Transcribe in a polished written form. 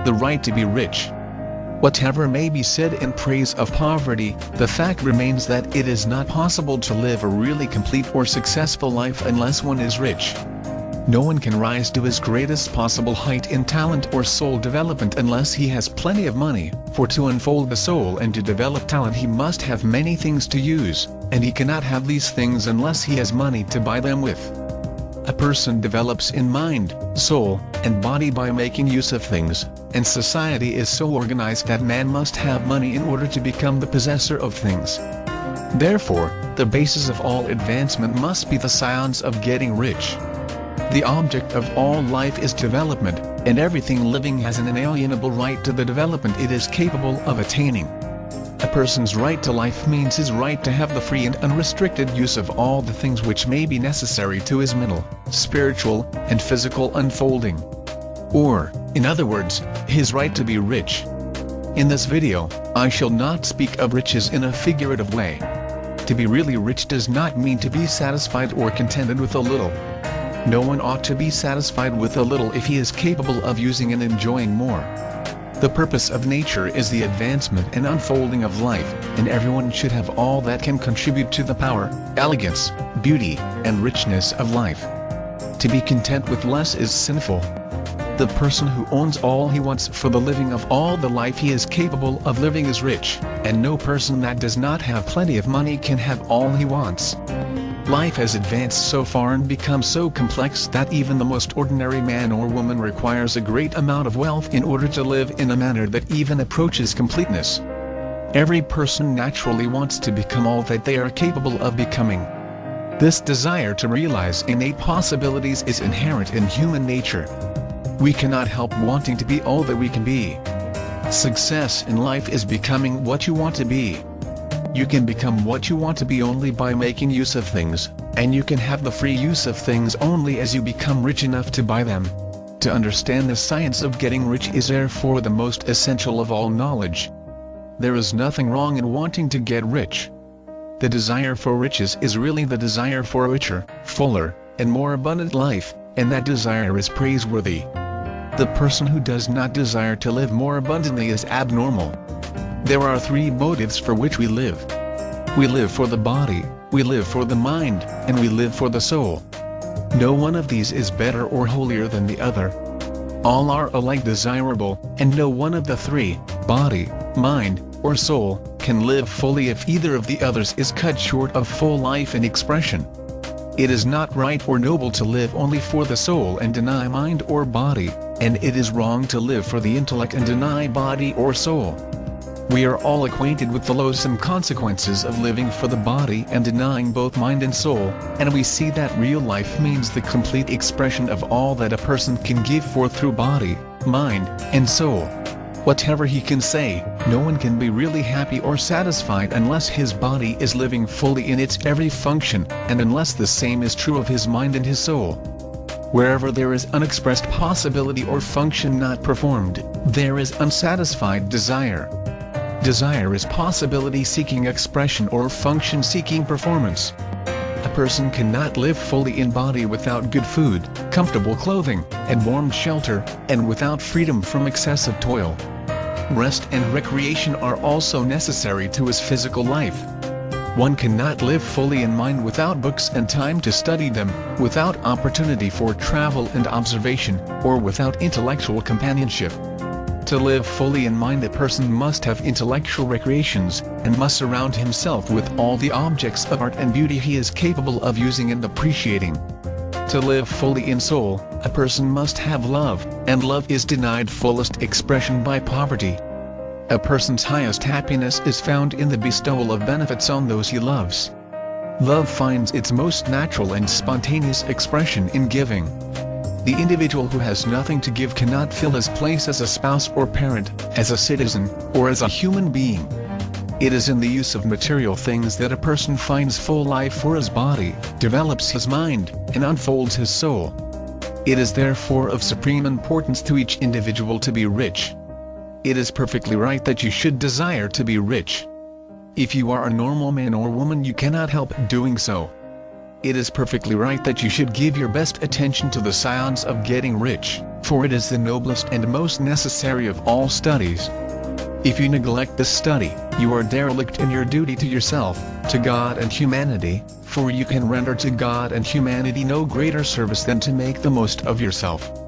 the right to be rich. Whatever may be said in praise of poverty, the fact remains that it is not possible to live a really complete or successful life unless one is rich. No one can rise to his greatest possible height in talent or soul development unless he has plenty of money, for to unfold the soul and to develop talent he must have many things to use, and he cannot have these things unless he has money to buy them with. A person develops in mind, soul, and body by making use of things, and society is so organized that man must have money in order to become the possessor of things. Therefore, the basis of all advancement must be the science of getting rich. The object of all life is development, and everything living has an inalienable right to the development it is capable of attaining. A person's right to life means his right to have the free and unrestricted use of all the things which may be necessary to his mental, spiritual, and physical unfolding. Or, in other words, his right to be rich. In this video, I shall not speak of riches in a figurative way. To be really rich does not mean to be satisfied or contented with a little. No one ought to be satisfied with a little if he is capable of using and enjoying more. The purpose of nature is the advancement and unfolding of life, and everyone should have all that can contribute to the power, elegance, beauty, and richness of life. To be content with less is sinful. The person who owns all he wants for the living of all the life he is capable of living is rich, and no person that does not have plenty of money can have all he wants. Life has advanced so far and become so complex that even the most ordinary man or woman requires a great amount of wealth in order to live in a manner that even approaches completeness. Every person naturally wants to become all that they are capable of becoming. This desire to realize innate possibilities is inherent in human nature. We cannot help wanting to be all that we can be. Success in life is becoming what you want to be. You can become what you want to be only by making use of things, and you can have the free use of things only as you become rich enough to buy them. To understand the science of getting rich is therefore the most essential of all knowledge. There is nothing wrong in wanting to get rich. The desire for riches is really the desire for a richer, fuller, and more abundant life, and that desire is praiseworthy. The person who does not desire to live more abundantly is abnormal. There are three motives for which we live. We live for the body, we live for the mind, and we live for the soul. No one of these is better or holier than the other. All are alike desirable, and no one of the three, body, mind, or soul, can live fully if either of the others is cut short of full life and expression. It is not right or noble to live only for the soul and deny mind or body, and it is wrong to live for the intellect and deny body or soul. We are all acquainted with the loathsome consequences of living for the body and denying both mind and soul, and we see that real life means the complete expression of all that a person can give forth through body, mind, and soul. Whatever he can say, no one can be really happy or satisfied unless his body is living fully in its every function, and unless the same is true of his mind and his soul. Wherever there is unexpressed possibility or function not performed, there is unsatisfied desire. Desire is possibility seeking expression or function seeking performance. A person cannot live fully in body without good food, comfortable clothing, and warm shelter, and without freedom from excessive toil. Rest and recreation are also necessary to his physical life. One cannot live fully in mind without books and time to study them, without opportunity for travel and observation, or without intellectual companionship. To live fully in mind, a person must have intellectual recreations, and must surround himself with all the objects of art and beauty he is capable of using and appreciating. To live fully in soul, a person must have love, and love is denied fullest expression by poverty. A person's highest happiness is found in the bestowal of benefits on those he loves. Love finds its most natural and spontaneous expression in giving. The individual who has nothing to give cannot fill his place as a spouse or parent, as a citizen, or as a human being. It is in the use of material things that a person finds full life for his body, develops his mind, and unfolds his soul. It is therefore of supreme importance to each individual to be rich. It is perfectly right that you should desire to be rich. If you are a normal man or woman, you cannot help doing so. It is perfectly right that you should give your best attention to the science of getting rich, for it is the noblest and most necessary of all studies. If you neglect this study, you are derelict in your duty to yourself, to God and humanity, for you can render to God and humanity no greater service than to make the most of yourself.